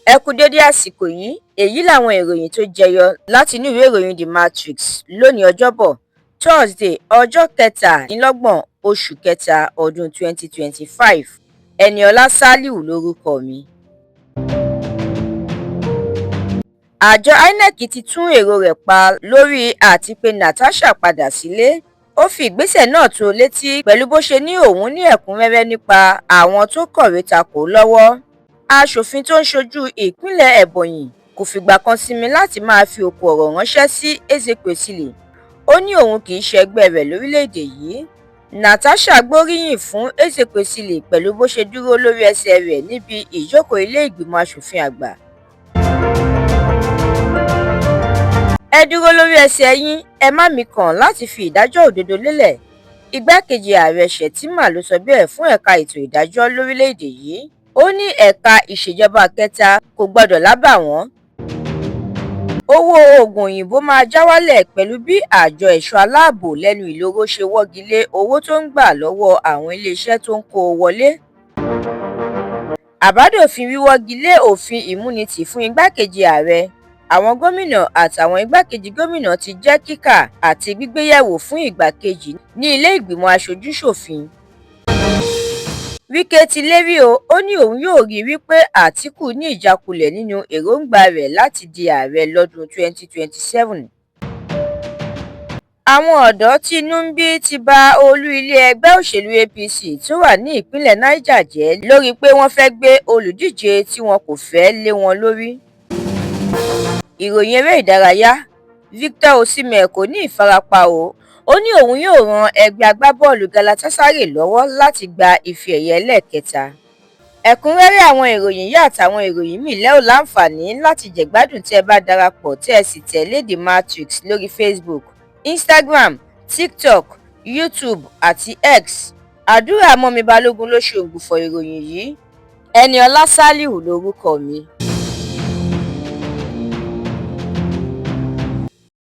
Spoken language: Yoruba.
Ẹ kú dédé àsìkò yìí, èyí làwọn ìròyìn tó jẹyọ látinú ìwé ìròyìn The Matrix lónìí Ọjọ́bọ̀, Thursday ọjọ́ kẹtàdínlọ́gbọ̀n oṣù kẹta ọdún 2025. Ẹniọlá Sálíù lórúkọ mi. Àjọ INEC ti tún èrò rẹ̀ pa lórí àti pé Natasha padà sílé. Ó fi ìgbésẹ̀ náà tó létí pẹ̀lú bó ṣe ní òun ní ẹ̀kúnrẹ́rẹ́ nípa àwọn tó kọ̀wé takò lọ́wọ́. Aṣòfin tó ń ṣojú ìpínlẹ̀ Ebonyi kò fìgbà kan sinmi láti máa fi òkò ọ̀rọ̀ ránṣẹ́ sí Ezekwesili. Ó ní òun kì í ṣe ẹgbẹ́ rẹ̀ lórílẹ̀‐èdè yìí. Natasha gbóríyìn fún Ezekwesili pẹ̀lú bó ṣe dúró lórí ẹsẹ̀ rẹ̀ níbi ìjókòó ilé ìgbìmọ̀ aṣòfin àgbà. Ẹ dúró lórí ẹsẹ̀ yín, ẹ má mikàn láti fi ìdájọ́ òdodo lélẹ̀. Igbákejì ààrẹ Shettima ló sọ bẹ́ẹ̀ fún ẹ̀ka ètò ìdájọ́ lórílẹ̀‐èdè yìí. Ó ní ẹ̀ka ìṣèjọba kẹta kò gbọdọ̀ lábàwọ́n. Owó oògùn òyìnbó máa já wálẹ̀ pẹ̀lú bí àjọ ẹ̀ṣọ́ aláàbò lẹ́nu ìloro ṣe wọ́gi lé owó tó ń gbà lọ́wọ́ àwọn iléeṣẹ́ tó ń kó o wọlé. Àbádòfin wíwọ́gi lé òfin ìmúnitì fún igbákejì ààrẹ, àwọn gómìnà àtàwọn igbákejì gómìnà ti jẹ́ kíkà àti gbígbéyẹ̀wò fún ìgbà kejì ní ilé ìgbìmọ̀ aṣojú-ṣòfin. Wike ti lérí ó ní òun yóò rí wípé Àtíkù ní ìjákulẹ̀ nínú èròǹgbà rẹ̀ láti di ààrẹ lọ́dún 2027. Àwọn ọ̀dọ́ tí inú ń bí ti ba olú ilé ẹgbẹ́ òṣèlú APC tó wà ní ìpínlẹ̀ Niger jẹ́ lórí pé wọ́n fẹ́ gbé olùdíje tí wọn kò fẹ́ lé wọn lórí. Ìròyìn eré ìdárayá, Victor Osimhen kò ní ìfarapa ó ní òun yóò ran ẹgbẹ́ agbábọ́ọ̀lù Galatasaray lọ́wọ́ láti gba ife ẹ̀yẹ ẹlẹ́ẹ̀kẹta. Ẹ̀kúnrẹ́rẹ́ àwọn ìròyìn yìí àtàwọn ìròyìn míì lẹ́ ò láǹfààní láti jẹ̀gbádùn tí ẹ bá darapọ̀ tí ẹ sì tẹ̀lé The Matrix lórí Facebook, Instagram, TikTok, YouTube àti X. Àdúrà mọ́mi Balógun ló ṣe ògbùfọ̀ ìròyìn yìí. Ẹniọlá Sálíù lórúkọ mi.